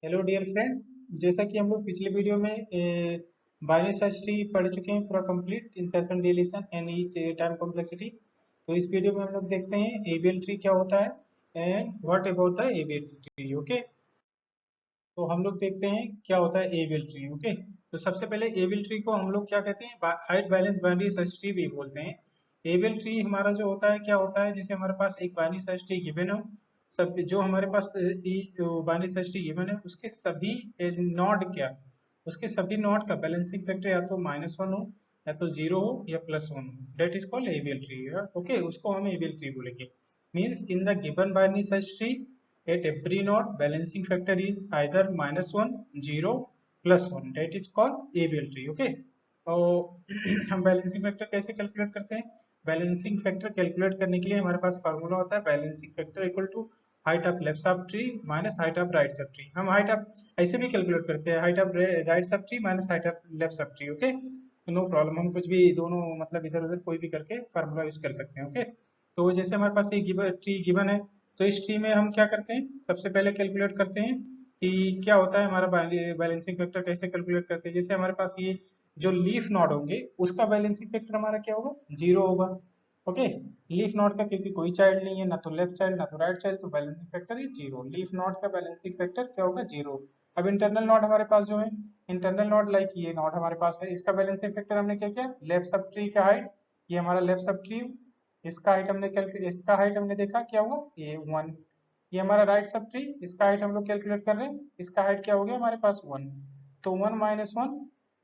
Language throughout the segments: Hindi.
Hello dear friend. जैसा कि हम लोग पिछले वीडियो में बाइनरी सर्च ट्री पढ़ चुके हैं पूरा complete insertion deletion and each time complexity. तो इस वीडियो में हम लोग देखते हैं एबीएल ट्री क्या होता है and what about the ABL tree. Okay, तो हम लोग देखते हैं क्या होता है एबीएल ट्री। ओके, तो सबसे पहले एबीएल ट्री को हम लोग क्या कहते हैं, height balance binary search tree भी बोलते हैं। एबीएल ट्री हमारा जो होता है क्या होता है, जैसे हमारे पास एक बाइनरी सर्च ट्री गिवन हो, सब जो हमारे पास बाइनरी सर्च ट्री गिवन है उसके सभी नॉड क्या, उसके सभी नॉड का बैलेंसिंग फैक्टर या तो -1 हो या तो 0 हो या +1 हो, that is called AVL tree. Okay, उसको हम एबीएल ट्री बोलेंगे। Means in the given binary search tree at every node balancing factor is either -1, 0, +1, that is called ABL tree. Okay, तो हम बैलेंसिंग फैक्टर कैसे कैलकुलेट करते हैं? बैलेंसिंग फैक्टर कैलकुलेट करने के लिए हमारे पास फार्मूला होता है balancing factor equal to height of left sub tree minus height of right sub tree. हम हाइट ऑफ ऐसे भी कैलकुलेट करते हैं, height of right sub tree minus height of left sub tree. Okay, no problem, हम कुछ भी दोनों मतलब इधर उधर कोई भी करके फार्मूला यूज कर सकते हैं। ओके, तो जैसे हमारे पास ये ट्री गिवन है, तो इस ट्री में हम क्या करते हैं, सबसे पहले कैलकुलेट करते हैं कि क्या होता है हमारा बैलेंसिंग फैक्टर। कैसे कैलकुलेट करते हैं, जैसे हमारे पास ये जो लीफ नोड होंगे उसका बैलेंसिंग फैक्टर हमारा क्या होगा, 0 होगा। ओके, लीफ नोड का क्योंकि कोई चाइल्ड नहीं है, ना तो लेफ्ट चाइल्ड ना तो राइट चाइल्ड, तो बैलेंसिंग फैक्टर ही 0। लीफ नोड का बैलेंसिंग फैक्टर क्या होगा, 0। अब इंटरनल नोड हमारे पास जो है, इंटरनल नोड लाइक ये नोड हमारे पास है, इसका बैलेंसिंग फैक्टर हमने क्या किया, लेफ्ट सब ट्री का हाइट, ये हमारा लेफ्ट सब ट्री, इसका हाइट हमने कैलकुलेट, इसका हाइट हमने देखा क्या हुआ, ये 1। ये हमारा राइट सब ट्री, इसका हाइट हम लोग कैलकुलेट कर रहे हैं, इसका हाइट क्या हो गया हमारे पास 1, तो 1 - 1,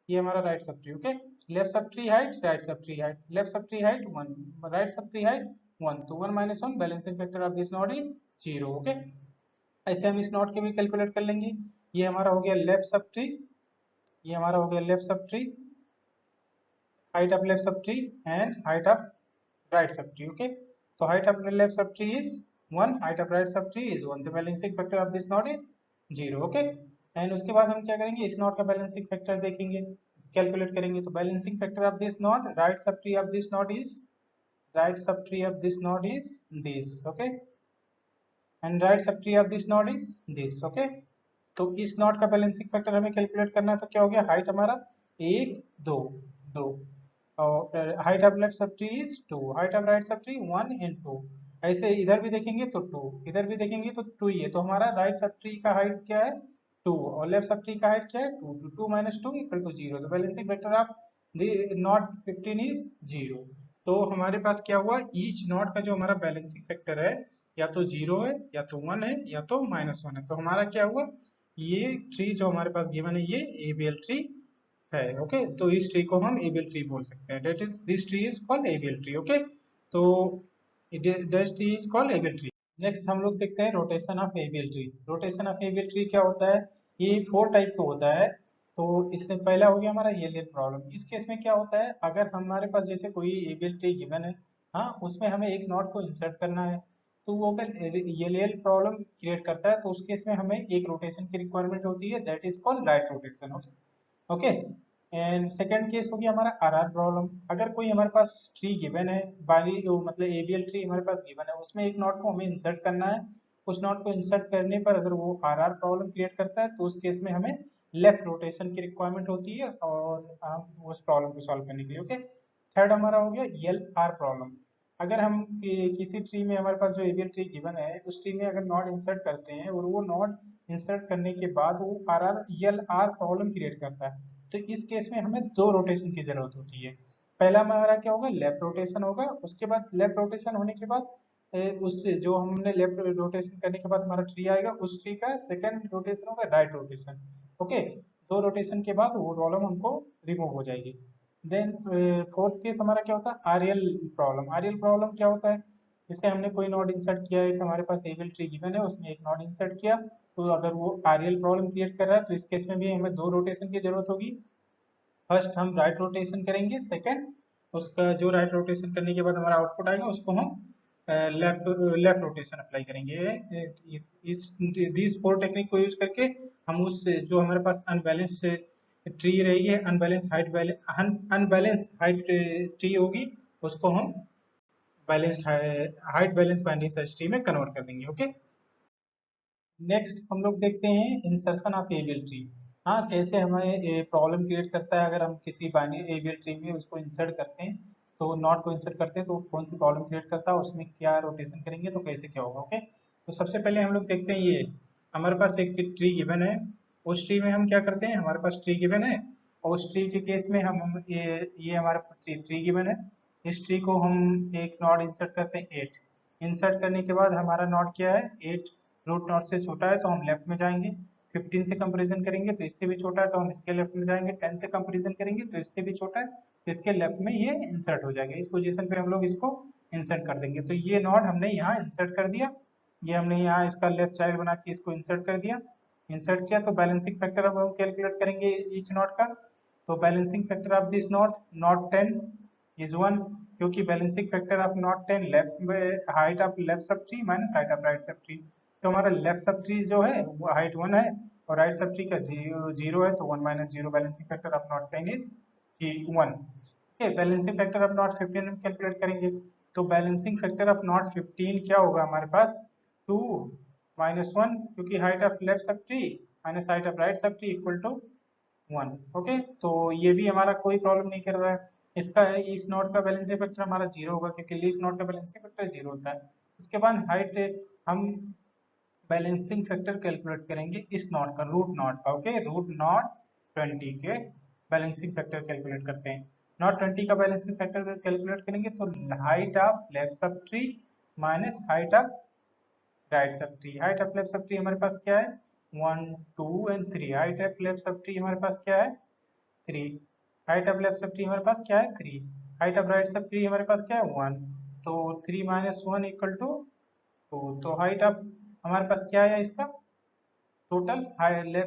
ये हमारा right sub tree. Okay, left sub tree height, right sub tree height, left sub tree height 1, right sub tree height 1, तो 1 - 1 balancing factor of this node is 0। Okay, ऐसे हम इस नोड के भी कैलकुलेट कर लेंगे। ये हमारा हो गया लेफ्ट सब ट्री, ये हमारा हो गया left sub tree, height of left sub tree and height of right subtree. Okay, so height of left subtree is 1, height of right subtree is 1, the balancing factor of this node is 0. Okay, and उसके बाद हम क्या करेंगे, इस नोड का बैलेंसिंग फैक्टर देखेंगे, कैलकुलेट करेंगे। तो balancing factor of this node, right subtree of this node is, right subtree of this node is this. Okay, and right subtree of this node is this. Okay, तो इस नोड का बैलेंसिंग फैक्टर हमें कैलकुलेट करना है, तो क्या हो गया, हाइट हमारा 1 2 2, और height of left sub tree is 2, height of right sub tree 1 and 2। ऐसे इधर भी देखेंगे तो 2, इधर भी देखेंगे तो 2 ही है, तो हमारा राइट सब ट्री का हाइट क्या है, 2, और लेफ्ट सब ट्री का हाइट क्या है, 2, 2 - 2 इक्वल टू 0, तो balancing factor of the not 15 is 0। तो हमारे पास क्या हुआ, ईच नॉट का जो हमारा बैलेंसिंग फैक्टर है या तो 0 है या तो 1 है या तो -1 है, तो हमारा क्या हुआ, ये ट्री जो हमारे पास गिवन है ये एबीएल ट्री है। ओके, तो इस ट्री को हम एबीएल ट्री बोल सकते हैं, that is this tree is called AVL tree. Okay, तो this tree is called AVL tree. Next हम लोग देखते हैं rotation of AVL tree. Rotation of AVL tree क्या होता है, ये 4 टाइप का होता है। तो इसमें पहला हो गया हमारा येलियन प्रॉब्लम। इस केस में क्या होता है, अगर हमारे पास जैसे कोई एबीएल ट्री गिवन है, हाँ, उसमें हमें एक नोड को इंसर्ट करना है, तो वो अगर येलियन प्रॉब्लम क्रिएट करता है तो उस केस में हमें एक रोटेशन की रिक्वायरमेंट होती है, that is called right rotation. Okay, okay, and second case हो गया हमारा आरआर प्रॉब्लम। अगर कोई हमारे पास ट्री गिवन है, बारी मतलब एबीएल ट्री हमारे पास गिवन है, उसमें एक नोड को हमें इंसर्ट करना है, उस नोड को इंसर्ट करने पर अगर वो आरआर प्रॉब्लम क्रिएट करता है तो उस केस में हमें लेफ्ट रोटेशन की रिक्वायरमेंट होती है और हम उस प्रॉब्लम को सॉल्व करने के लिए। ओके, थर्ड हमारा हो गया एल आर प्रॉब्लम। अगर हम किसी ट्री में हमारे पास जो एबीएल ट्री गिवन है उस ट्री में अगर नोड इंसर्ट करते हैं और वो नोड इंसर्ट करने के बाद वो R R L R problem create करता है, तो इस केस में हमें 2 रोटेशन की जरूरत होती है। पहला हमारा क्या होगा, लेफ्ट रोटेशन होगा, उसके बाद लेफ्ट रोटेशन होने के बाद उससे जो हमने लेफ्ट रोटेशन करने के बाद हमारा ट्री आएगा, उस ट्री का सेकंड रोटेशन होगा राइट रोटेशन। ओके, 2 रोटेशन के बाद वो प्रॉब्लम हमको रिमूव हो जाएगी। देन फोर्थ केस हमारा क्या होता है, आरएल प्रॉब्लम। आरएल प्रॉब्लम क्या होता है, जैसे हमने कोई नोड इंसर्ट किया है, हमारे पास एबीएल ट्री गिवन है, उसमें एक नोड इंसर्ट किया, तो अगर वो आरएल प्रॉब्लम क्रिएट कर रहा है तो इस केस में भी हमें 2 रोटेशन की जरूरत होगी। फर्स्ट हम राइट रोटेशन करेंगे, सेकंड उसका जो राइट रोटेशन करने के बाद हमारा आउटपुट आएगा उसको हम लेफ्ट लेफ्ट रोटेशन अप्लाई करेंगे। इस दिस 4 टेक्निक को यूज करके हम उस जो हमारे पास अनबैलेंस ट्री रहेगी, अनबैलेंस हाइट ट्री होगी, उसको हम balanced height balance binary search tree में कन्वर्ट कर देंगे। ओके, नेक्स्ट हम लोग देखते हैं इंसर्शन ऑफ एबीएल ट्री। हाँ, कैसे हमें प्रॉब्लम क्रिएट करता है अगर हम किसी बाइनरी एबीएल ट्री में उसको इंसर्ट करते हैं, तो नॉट को इंसर्ट करते हैं तो कौन सी प्रॉब्लम क्रिएट करता है, उसमें क्या रोटेशन करेंगे तो कैसे क्या होगा। ओके, तो सबसे पहले हम लोग देखते हैं, ये हमारे पास एक ट्री गिवन है। उस ट्री में हम क्या करते हैं, हमारे पास ट्री गिवन है और उस ट्री के केस में हम ये हमारा ट्री गिवन है। इस ट्री को हम एक नॉड इंसर्ट करते हैं 8। इंसर्ट करने के बाद हमारा नॉड क्या है, 8 रूट नॉट से छोटा है तो हम लेफ्ट में जाएंगे। 15 से कंपेरिजन करेंगे तो इससे भी छोटा है तो हम इसके लेफ्ट में जाएंगे। 10 से कंपेरिजन करेंगे तो इससे भी छोटा है तो इसके लेफ्ट में ये इंसर्ट हो जाएगा। इस पोजीशन पे हम लोग इसको इंसर्ट कर देंगे। तो ये नॉड हमने यहाँ इंसर्ट कर दिया, ये हमने यहाँ इसका लेफ्ट चाइल्ड बना के इसको इंसर्ट कर दिया। इंसर्ट किया तो बैलेंसिंग फैक्टर अब हम कैलकुलेट करेंगे ईच नॉट का। तो balancing factor of this not not 10 is 1, क्योंकि balancing factor of not 10 left height of left sub tree minus height of right sub tree. तो हमारा लेफ्ट सब ट्री जो है वो हाइट 1 है और राइट सब ट्री का जीरो है, तो 1 minus zero, balancing factor of not 10 is 1। Okay, balancing factor of not 15 हम कैलकुलेट करेंगे। तो बैलेंसिंग फैक्टर ऑफ नॉट 15 क्या होगा हमारे पास, 2 माइनस 1, क्योंकि height of left sub tree minus height of right sub tree equal to 1। Okay, तो ये भी हमारा कोई प्रॉब्लम नहीं कर रहा है। इसका इस नोड का बैलेंसिंग फैक्टर हमारा जीरो होगा, क्योंकि लीफ नोड का बैलेंसिंग फैक्टर जीरो होता है। उसके बाद हाइट हम बैलेंसिंग फैक्टर कैलकुलेट करेंगे इस नोड का, रूट नोड का। ओके, रूट नोड 20 के बैलेंसिंग फैक्टर कैलकुलेट करते हैं। नॉट 20 का बैलेंसिंग फैक्टर कैलकुलेट करेंगे तो height of left sub tree minus height of right sub tree. Height of left sub tree हमारे पास क्या है, 1 2 and 3। Height of left sub tree हमारे पास क्या है, 3। Height of left sub tree हमारे पास क्या है, 3। Height of right sub tree हमारे पास क्या है, 1। तो 3 माइनस 1 इक्वल टू 2। तो हाइट ऑफ हमारे पास क्या है इसका टोटल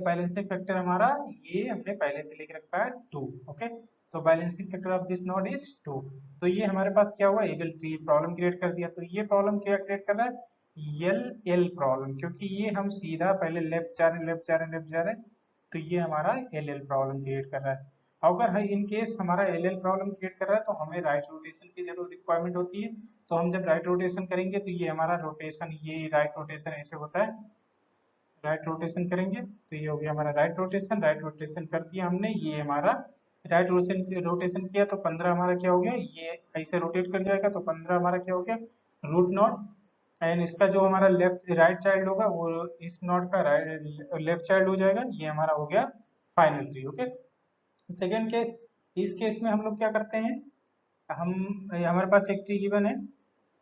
बैलेंसिंग फैक्टर हमारा, ये हमने पहले से लिख रखा है 2। ओके, तो balancing factor of this node is 2। तो ये हमारे पास क्या हुआ, एबल ट्री प्रॉब्लम क्रिएट कर दिया। तो ये प्रॉब्लम क्या क्रिएट कर रहा है, एल एल प्रॉब्लम, क्योंकि ये हम सीधा पहले लेफ्ट जा रहे हैं लेफ्ट जा रहे हैं लेफ्ट जा रहे हैं, तो ये हमारा एल एल प्रॉब्लम क्रिएट कर रहा है। अगर इन केस हमारा एल एल प्रॉब्लम क्रिएट कर रहा है तो हमें राइट रोटेशन की जरूर रिक्वायरमेंट होती है। तो हम जब राइट रोटेशन करेंगे तो ये हमारा रोटेशन, ये राइट रोटेशन ऐसे होता है, राइट रोटेशन करेंगे तो ये हो गया हमारा राइट रोटेशन। राइट रोटेशन कर दिया हमने, ये हमारा राइट रोटेशन रोटेशन किया तो 15 हमारा क्या हो गया, ये ऐसे रोटेट कर जाएगा तो 15 हमारा क्या हो गया, रूट नॉट। एंड इसका जो हमारा लेफ्ट राइट चाइल्ड होगा वो इस नॉट का राइट लेफ्ट चाइल्ड हो जाएगा। ये हमारा हो गया final tree. Okay, second case, इस केस में हम लोग क्या करते हैं, हम हमारे पास एक ट्री गिवन है,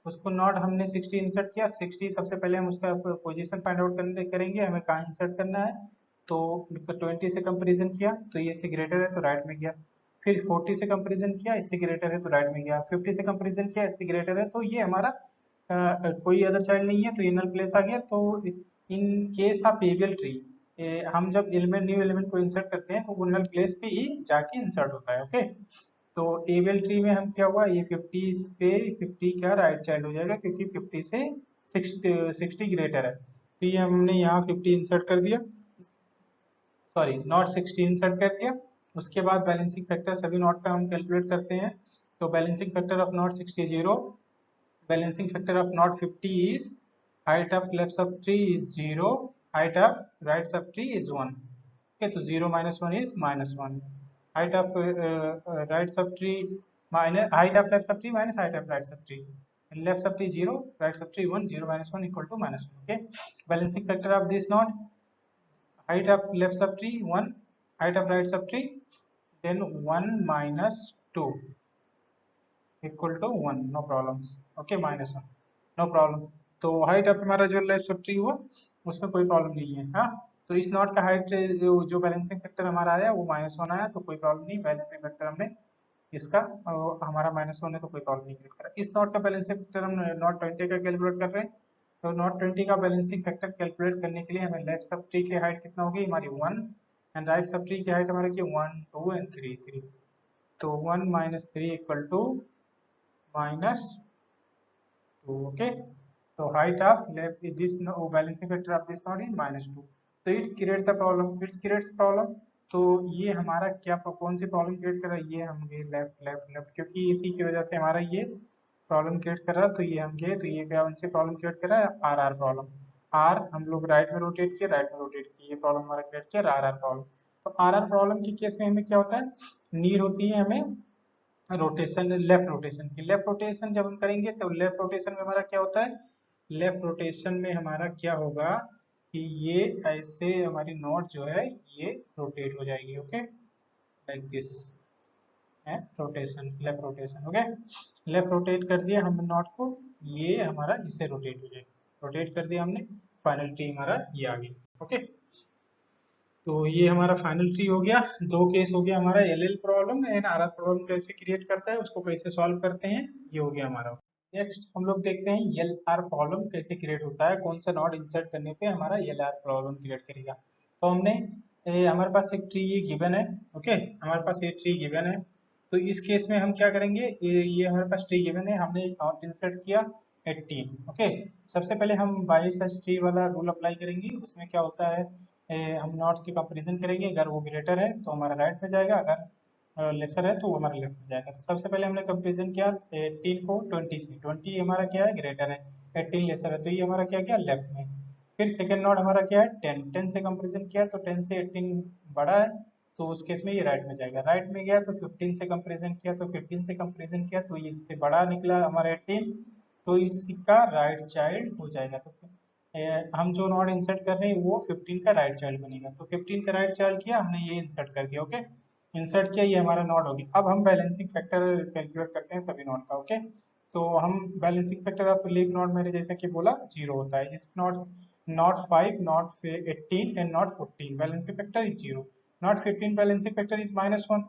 उसको नॉट हमने 60 इंसर्ट किया। 60 सबसे पहले हम उसका पोजीशन फाइंड आउट करेंगे, हमें कहाँ इंसर्ट करना है। तो 20 से कंपेरिजन किया तो ये इससे ग्रेटर है तो राइट में गया। फिर 40 से कंपेरिजन किया, इससे ग्रेटर है तो राइट में गया। 50 से कंपेरिजन किया, इससे ग्रेटर है तो ये हमारा कोई अदर चाइल्ड नहीं है तो ये नल प्लेस आ गया। तो in case of AVL tree हम जब एलिमेंट न्यू एलिमेंट को इंसर्ट करते हैं तो वो नल प्लेस पे ही जाके इंसर्ट होता है। ओके, तो एबीएल ट्री में हम क्या हुआ, ये 50 पे 50 क्या राइट चाइल्ड हो जाएगा, क्योंकि 50 से 60 ग्रेटर है। तो ये हमने यहाँ 50 इंसर्ट कर दिया, सॉरी नॉट 60 इंसर्ट कर दिया। उसके बाद बैलेंसिंग फैक्टर सभी नॉट का हम कैलकुलेट करते हैं। तो balancing factor of node 60 0, balancing factor of node 50 is height of left sub tree is 0, height of right sub tree is 1। Okay, तो 0 minus 1 is minus 1। Height of right sub tree minus height of left sub tree minus height of right sub tree, left sub tree 0 right sub tree 1, 0 minus 1 equal to minus 1। Okay, balancing factor of this not, height of left subtree 1, height of right subtree, then 1 minus 2 equal to 1, no problems. Okay, minus 1, no problem. तो हाइट ऑफ हमारा जो लेफ्ट सबट्री हुआ उसमें कोई प्रॉब्लम नहीं है। हाँ, तो इस नॉट का हाइट जो बैलेंसिंग फैक्टर हमारा आया वो माइनस 1 आया, तो कोई प्रॉब्लम नहीं, बैलेंसिंग फैक्टर हमने इसका हमारा माइनस 1 है तो कोई प्रॉब्लम नहीं क्रिएट करा। इस नॉट का बैलेंसिंग फैक्टर हम नॉट 20 का कैलकुलेट कर रहे हैं। तो नॉट 20 का बैलेंसिंग फैक्टर कैलकुलेट करने के लिए हमें लेफ्ट सब ट्री की हाइट कितना होगी हमारी 1, एंड राइट सब ट्री की हाइट हमारी की 1 2 एंड 3 3। तो 1 minus 3 equal to minus 2। Okay, तो height of left this balancing factor of this node is minus 2। तो it's create the problem, it's creates problem. तो ये हमारा क्या कौन सी प्रॉब्लम क्रिएट कर रहा है, ये हम गए लेफ्ट लेफ्ट लेफ्ट, क्योंकि इसी की वजह से हमारा ये प्रॉब्लम क्रिएट कर रहा है। तो ये हम गए तो ये क्या उनसे प्रॉब्लम क्रिएट कर रहा है, आर आर प्रॉब्लम। आर हम लोग राइट में रोटेट किए, राइट में रोटेट किए, ये प्रॉब्लम हमारा क्रिएट किया आर आर प्रॉब्लम। तो आर आर प्रॉब्लम के केस में हमें क्या होता है, नीड होती है हमें रोटेशन, लेफ्ट रोटेशन की। लेफ्ट रोटेशन जब हम करेंगे तो लेफ्ट रोटेशन में हमारा क्या होता है, लेफ्ट रोटेशन में हमारा क्या होगा कि ये ऐसे हमारी नॉट जो है ये रोटेट हो जाएगी, ओके लाइक दिस है rotation, left rotation, okay. Left rotate कर दिया हमने नॉट को, ये हमारा इसे रोटेट हो जाएगा, रोटेट कर दिया हमने, फाइनल ट्री हमारा ये आ गया, ओके। तो ये हमारा फाइनल ट्री हो गया। दो केस हो गया हमारा, L L problem and R R problem कैसे क्रिएट करता है, उसको कैसे सॉल्व करते हैं, ये हो गया हमारा। नेक्स्ट हम लोग देखते हैं एल आर प्रॉब्लम कैसे क्रिएट होता है, कौन सा नॉट इंसर्ट करने पे हमारा एल आर प्रॉब्लम क्रिएट करेगा। तो हमने हमारे पास एक ट्री ये गिवन है, ओके, हमारे पास ये ट्री गिवन है। तो इस केस में हम क्या करेंगे, ये हमारे पास ट्री गिवन है, हमने एक नॉट इंसर्ट किया 18, ओके। सबसे पहले हम बाई सर्च ट्री वाला रूल अप्लाई करेंगे, उसमें क्या होता है, हम नॉट्स की कंपेरिजन करेंगे, अगर वो ग्रेटर है तो हमारा राइट में जाएगा, अगर लेसर है तो वो हमारा लेफ्ट में जाएगा। तो सबसे पहले हमने कंपेरिजन किया 18 को 20 से, 20 हमारा क्या है ग्रेटर है, 18 लेसर है, तो ये हमारा क्या किया लेफ्ट में। फिर सेकेंड नॉट हमारा क्या है 10, 10 से कंपेरिजन किया तो 10 से 18 बड़ा है, तो उस केस में ये राइट में जाएगा। राइट में गया तो 15 से कंपेरिजन किया तो 15 से कंपेरिजन किया तो इससे बड़ा निकला हमारा 18, तो इसका राइट चाइल्ड हो जाएगा। तो हम जो नॉट इंसर्ट कर रहे हैं वो 15 का राइट चाइल्ड बनेगा, तो 15 का राइट चाइल्ड किया हमने, ये इंसर्ट कर दिया, ओके। इंसर्ट किया, ये हमारा नॉट होगी। अब हम बैलेंसिंग फैक्टर कैलकुलेट करते हैं सभी नॉट का, ओके। तो हम balancing factor of leaf not मैंने जैसा कि बोला 0 होता है, इस not not 5 not 18 and not 14 balancing factor is 0, not 15 balancing factor is -1,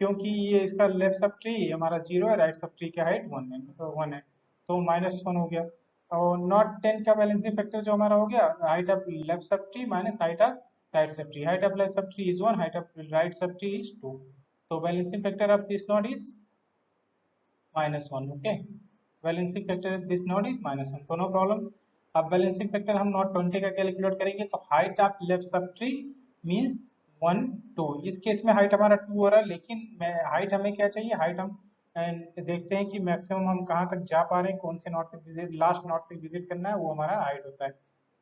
क्योंकि ये इसका लेफ्ट सब ट्री हमारा 0 है, राइट सब ट्री की हाइट 1 है, तो 1 है, तो -1 हो गया। और नॉट 10 का बैलेंसिंग फैक्टर जो हमारा हो गया, height of left sub tree minus height of right sub tree, height of left sub tree is 1, height of right sub tree is 2, तो balancing factor of this node is -1, okay. Balancing factor of this node is -1, तो नो प्रॉब्लम। अब बैलेंसिंग फैक्टर हम नॉट 20 का कैलकुलेट करेंगे, तो height of left sub tree means 1 2, इस केस में हाइट हमारा 2 हो रहा है, लेकिन हाइट हमें क्या चाहिए, हाइट हम देखते हैं कि मैक्सिमम हम कहाँ तक जा पा रहे हैं, कौन से नॉट तक विजिट, लास्ट नॉट तक विजिट करना है, वो हमारा हाइट होता है।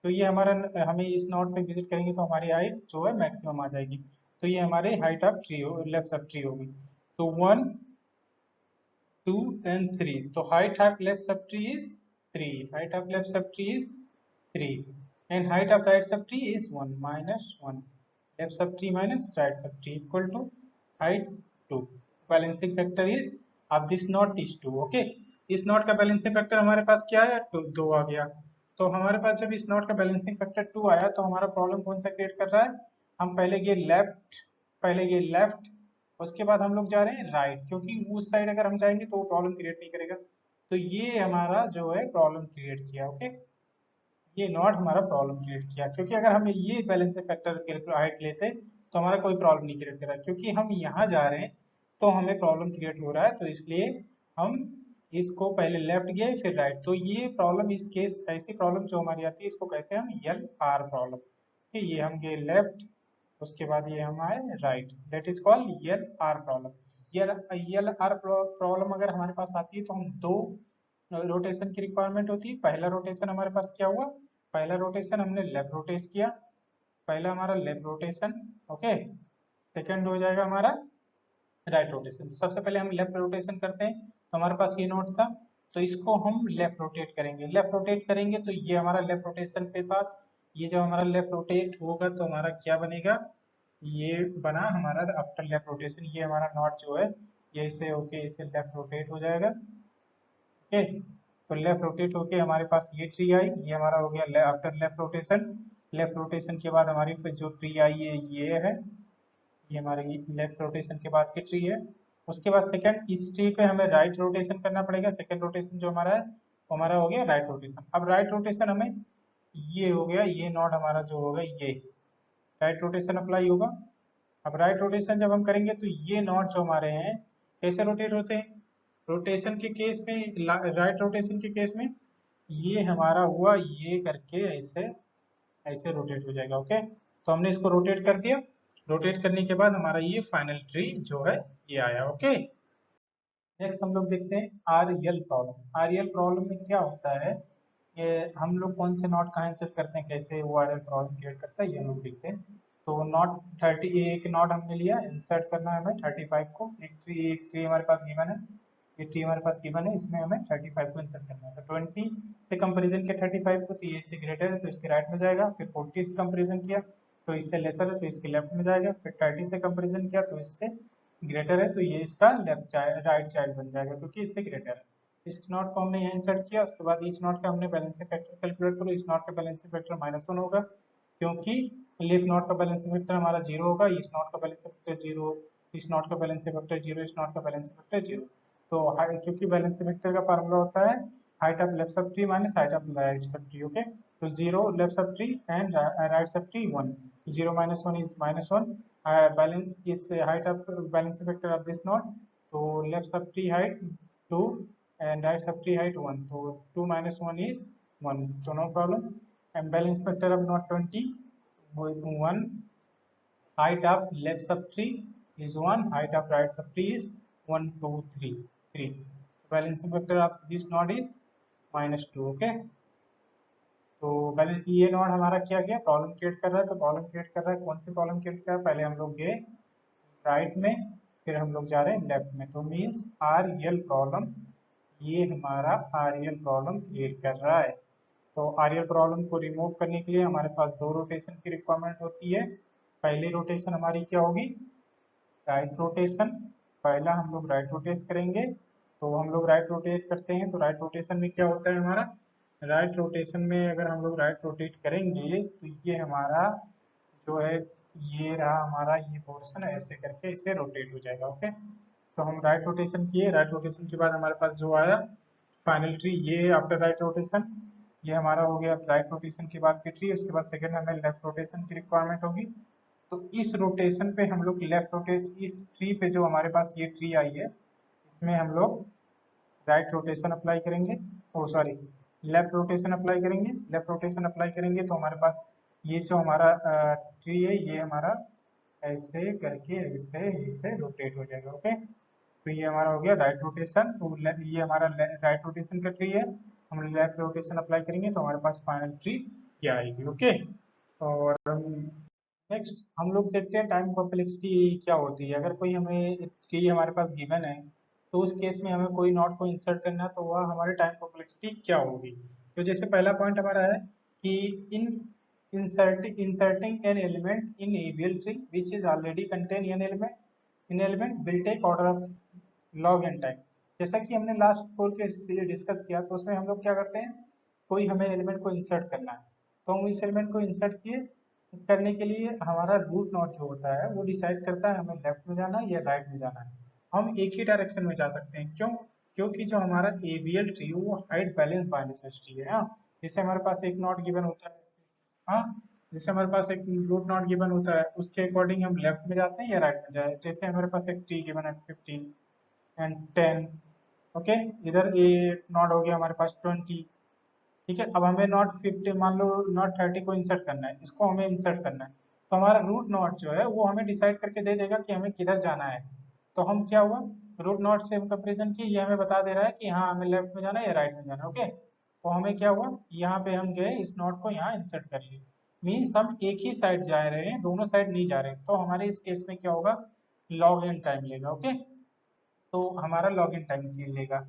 तो ये हमारा, हमें इस नॉट तक विजिट करेंगे तो हमारी हाइट जो है मैक्सिमम आ जाएगी, तो ये हमारे height of tree left sub tree होगी। तो 1 2 and 3, तो height of left subtree is 3, height of left subtree is 3 and height of right subtree is 1 -1, left subtree minus right subtree equal to height 2, balancing factor is of this knot is 2, okay। इस नॉट का बैलेंसिंग फैक्टर हमारे पास क्या है, 2 आ गया। तो हमारे पास जब इस नॉट का बैलेंसिंग फैक्टर 2 आया तो हमारा प्रॉब्लम कौन सा क्रिएट कर रहा है, हम पहले ये लेफ्ट, पहले ये लेफ्ट, उसके बाद हम लोग जा रहे हैं राइट, क्योंकि उस साइड अगर हम जाएंगे तो वो प्रॉब्लम क्रिएट नहीं करेगा। तो ये हमारा जो है प्रॉब्लम क्रिएट किया, ओके, ये नॉट हमारा प्रॉब्लम क्रिएट किया, क्योंकि अगर हम ये बैलेंस फैक्टर हाइट लेते तो हमारा कोई प्रॉब्लम नहीं क्रिएट कर रहा, क्योंकि हम यहाँ जा रहे हैं तो हमें प्रॉब्लम क्रिएट हो रहा है, तो इसलिए हम इसको पहले लेफ्ट गए फिर राइट। तो ये प्रॉब्लम, इस केस ऐसी प्रॉब्लम जो हमारी आती है इसको कहते हैं हम एल आर प्रॉब्लम, ये हम गए लेफ्ट, उसके बाद ये हम आए right, that is called L R problem. L R problem अगर हमारे पास आती है तो हम दो रोटेशन की रिक्वायरमेंट होती है। पहला रोटेशन हमारे पास क्या हुआ, पहला रोटेशन हमने लेफ्ट रोटेट किया, पहला हमारा लेफ्ट रोटेशन, ओके। सेकंड हो जाएगा हमारा राइट रोटेशन। तो सबसे पहले हम लेफ्ट रोटेशन करते हैं, तो हमारे पास ये नोट था, तो इसको हम लेफ्ट रोटेट करेंगे, लेफ्ट रोटेट करेंगे तो ये हमारा लेफ्ट रोटेशन के बाद ये जब हमारा लेफ्ट रोटेट होगा तो हमारा क्या बनेगा, ये बना हमारा आफ्टर लेफ्ट रोटेशन, ये हमारा नॉट जो है ये इसे ओके इसे लेफ्ट रोटेट हो जाएगा, ओके। तो लेफ्ट रोटेट होके हमारे पास ये ट्री आई, ये हमारा हो गया after left rotation. Left rotation के बाद हमारी फिर जो ट्री आई है ये है, ये हमारी लेफ्ट रोटेशन के बाद की ट्री है। उसके बाद सेकंड इस ट्री पे हमें राइट रोटेशन करना पड़ेगा, सेकंड रोटेशन जो हमारा है वो हमारा हो गया राइट रोटेशन। अब राइट रोटेशन हमें ये हो गया, ये नॉट हमारा जो होगा ये राइट रोटेशन अप्लाई होगा। अब राइट रोटेशन जब हम करेंगे तो ये नॉट जो हमारे हैं कैसे रोटेट होते हैं, रोटेशन के केस में, राइट रोटेशन के केस में ये हमारा हुआ ये करके ऐसे ऐसे रोटेट हो जाएगा, ओके। तो हमने इसको रोटेट कर दिया, रोटेट करने के बाद हमारा ये फाइनल ट्री जो है ये आया, ओके। नेक्स्ट हम लोग देखते हैं R L problem. R L problem में क्या होता है ये हम लोग कौन से नॉट कहाँ इंसर्ट करते हैं, कैसे वो आर एल प्रॉब्लम क्रिएट करता है, ये हम लोग देखते हैं। तो नॉट 30, एक नॉट हमने लिया, इंसर्ट करना है हमें 35 को, एक ट्री हमारे पास गिवन है, ये ट्री हमारे पास गिवन है, इसमें हमें 35 को इंसर्ट करना है। तो 20 से कंपेरिजन किया 35 को, तो ये इससे ग्रेटर है तो इसके राइट में जाएगा। फिर 40 से कंपेरिजन किया तो इससे लेसर है तो इसके लेफ्ट में जाएगा। फिर 30 से कंपेरिजन किया तो इससे ग्रेटर है तो ये इसका लेफ्ट चाइल्ड, राइट चाइल्ड बन जाएगा क्योंकि इससे ग्रेटर है। इस नॉट को हमने यहाँ इंसर्ट किया, उसके बाद ईच नॉट का हमने बैलेंसिंग फैक्टर कैलकुलेट करो। इस नॉट का बैलेंसिंग फैक्टर -1 होगा क्योंकि लीफ नॉट का बैलेंसिंग फैक्टर हमारा 0 होगा, इस नॉट का बैलेंसिंग फैक्टर 0, इस नॉट का बैलेंसिंग फैक्टर 0, इस नॉट का बैलेंसिंग फैक्टर 0। तो क्योंकि बैलेंसिंग फैक्टर का फार्मूला होता है height of left sub tree minus height of right sub tree. Okay, तो 0 left sub tree and right sub tree 1, 0 -1 is -1, balance is height of balancing factor of this node, तो left sub tree height 2 and right sub tree height 1, so 2 minus 1 is 1, so no problem। and balance factor of node 20 with 1, height of left sub tree is 1, height of right sub tree is 1 2 3 3, balancing factor of this node is -2। okay, तो बैलेंस ये नोड हमारा क्या गया, प्रॉब्लम क्रिएट कर रहा है। तो प्रॉब्लम क्रिएट कर रहा है, कौन सी प्रॉब्लम क्रिएट कर रहा है, पहले हम लोग गए राइट में, फिर हम लोग जा रहे हैं लेफ्ट में, तो मीन्स आर रियल प्रॉब्लम, ये हमारा आर रियल प्रॉब्लम क्रिएट कर रहा है। तो आर रियल प्रॉब्लम को रिमूव करने के लिए हमारे पास दो रोटेशन की रिक्वायरमेंट होती है। पहली रोटेशन हमारी क्या होगी, राइट रोटेशन। पहला हम लोग राइट रोटेट करेंगे, तो हम लोग राइट रोटेट करते हैं। तो राइट रोटेशन में क्या होता है हमारा, राइट रोटेशन में अगर हम लोग राइट रोटेट करेंगे तो ये हमारा जो है, ये रहा हमारा ये पोर्शन, ऐसे करके इसे रोटेट हो जाएगा। ओके, तो हम राइट रोटेशन किए, राइट रोटेशन के बाद हमारे पास जो आया फाइनल ट्री, ये आफ्टर राइट रोटेशन, ये हमारा हो गया राइट रोटेशन के बाद की ट्री। उसके बाद सेकंड हमें लेफ्ट रोटेशन की रिक्वायरमेंट होगी। तो इस रोटेशन पे हम लोग लेफ्ट रोटेशन, इस ट्री पे जो हमारे पास ये ट्री आई है, इसमें हम लोग राइट रोटेशन अप्लाई करेंगे, ओ सॉरी लेफ्ट रोटेशन अप्लाई करेंगे। लेफ्ट रोटेशन अप्लाई करेंगे तो हमारे पास ये जो हमारा ट्री है, ये हमारा ऐसे करके ऐसे इसे रोटेट हो जाएगा। ओके, तो ये हमारा हो गया राइट रोटेशन। तो ये हमारा राइट रोटेशन का ट्री है, हम लेफ्ट रोटेशन अप्लाई करेंगे तो हमारे पास फाइनल ट्री ये आएगी। ओके, और नेक्स्ट हम लोग देखते हैं टाइम कॉम्प्लेक्सिटी क्या होती है। अगर कोई हमें ट्री हमारे पास गिवन है, तो उस केस में हमें कोई नॉट को इंसर्ट करना है, तो वह हमारे टाइम कॉम्प्लेक्सिटी क्या होगी। तो जैसे पहला पॉइंट हमारा है कि इन inserting an element in ABL tree which is already contain an element will take order of log n time। जैसा कि हमने लास्ट कोर के डिस्कस किया, तो उसमें हम लोग क्या करते हैं, कोई हमें एलिमेंट को इंसर्ट करना है, तो हम इस एलिमेंट को इंसर्ट किए, करने के लिए हमारा रूट नोड जो होता है वो डिसाइड करता है हमें लेफ्ट में जाना है या राइट में जाना है। हम एक ही डायरेक्शन में जा सकते हैं, क्यों, क्योंकि जो हमारा एबीएल ट्री वो हाइट बैलेंस बाइनरी ट्री है। हाँ, जैसे हमारे पास एक नोड गिवन होता है, हाँ, जैसे हमारे पास एक रूट नोड गिवन होता है, उसके अकॉर्डिंग हम लेफ्ट में जाते हैं या राइट में जाए। जैसे हमारे पास एक ट्री गिवन है 15 एंड 10। ओके, इधर एक नोड हो गया हमारे पास 20। ठीक है, अब हमें नॉट 50, मान लो नॉट 30 को इंसर्ट करना है, इसको हमें इंसर्ट करना है, तो हमारा रूट नॉट जो है वो हमें डिसाइड करके दे देगा कि हमें किधर जाना है। तो हम क्या हुआ, रूट नॉट से हम कंपेरिजन किए, ये हमें बता दे रहा है कि हाँ हमें लेफ्ट में जाना है या राइट में जाना है। ओके, तो हमें क्या हुआ, यहाँ पे हम गए, इस नॉट को यहाँ इंसर्ट कर लिए, मीन्स हम एक ही साइड जा रहे हैं, दोनों साइड नहीं जा रहे। तो हमारे इस केस में क्या होगा, लॉग एन टाइम लेगा। ओके, तो हमारा लॉग इन टाइम लेगा।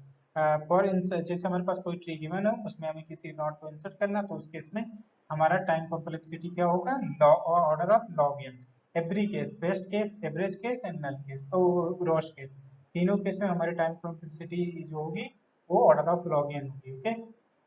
फॉर जैसे हमारे पास कोई ट्री गिवन है, उसमें हमें किसी नोड को इंसर्ट करना, तो उस केस में हमारा टाइम कॉम्प्लेक्सिटी क्या होगा, order of log n. Every case, best case, average case and null case और रोस्ट केस, तीनों केस में हमारी टाइम कॉम्प्लेक्सिटी जो होगी वो ऑर्डर ऑफ लॉग एन होगी। ओके,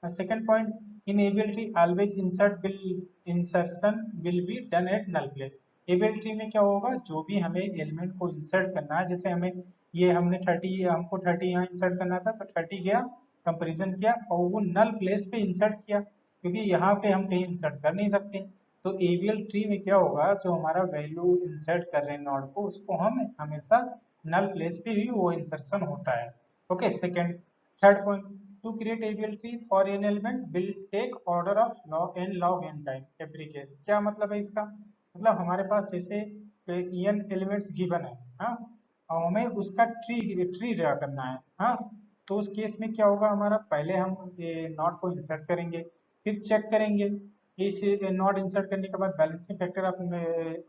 सेकंड पॉइंट, इन एबिलिटी always insert will insertion will be done at null place. एबिलिटी में क्या होगा, जो भी हमें एलिमेंट को इंसर्ट करना है, जैसे हमें ये हमने 30, हमको 30 यहाँ इंसर्ट करना था, तो 30 गया, कंपेरिजन किया और वो नल प्लेस पे इंसर्ट किया, क्योंकि यहाँ पे हम कहीं इंसर्ट कर नहीं सकते। तो एबीएल ट्री में क्या होगा, जो हमारा वैल्यू इंसर्ट कर रहे हैं नोड को, उसको हम हमेशा नल प्लेस पे ही वो इंसर्शन होता है। Okay, second, third point, to create AVL tree for n element will take order of log n time every case. क्या मतलब है इसका, मतलब हमारे पास जैसे एन एलिमेंट्स गिवन है, हाँ, और हमें उसका ट्री ट्री ड्रा करना है। हाँ, तो उस केस में क्या होगा हमारा, पहले हम नॉट को इंसर्ट करेंगे, फिर चेक करेंगे। इस नॉट इंसर्ट करने के बाद बैलेंसिंग फैक्टर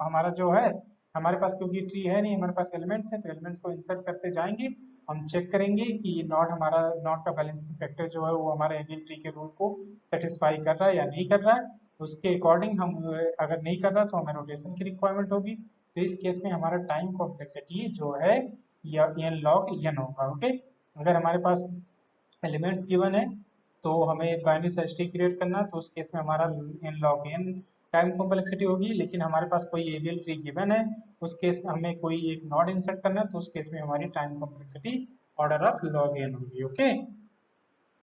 हमारा जो है, हमारे पास क्योंकि ट्री है नहीं, हमारे पास एलिमेंट्स है, तो एलिमेंट्स को इंसर्ट करते जाएंगे। हम चेक करेंगे कि ये नॉट हमारा, नॉट का बैलेंसिंग फैक्टर जो है वो हमारे एबीएल ट्री के रूल को सेटिस्फाई कर रहा है या नहीं कर रहा है। उसके अकॉर्डिंग हम अगर नहीं कर रहा तो हमें रोटेशन की रिक्वायरमेंट होगी। तो इस केस में हमारा टाइम कॉम्प्लेक्सिटी जो है या एन लॉग एन होगा। ओके, अगर हमारे पास एलिमेंट्स गिवन है तो हमें बाइनरी सर्च ट्री क्रिएट करना है, तो उस केस में हमारा n log n time complexity होगी। लेकिन हमारे पास कोई एबीएल ट्री गिवन है, उस केस हमें कोई एक नॉड इंसर्ट करना है, तो उस केस में हमारी time complexity order of log n होगी। ओके,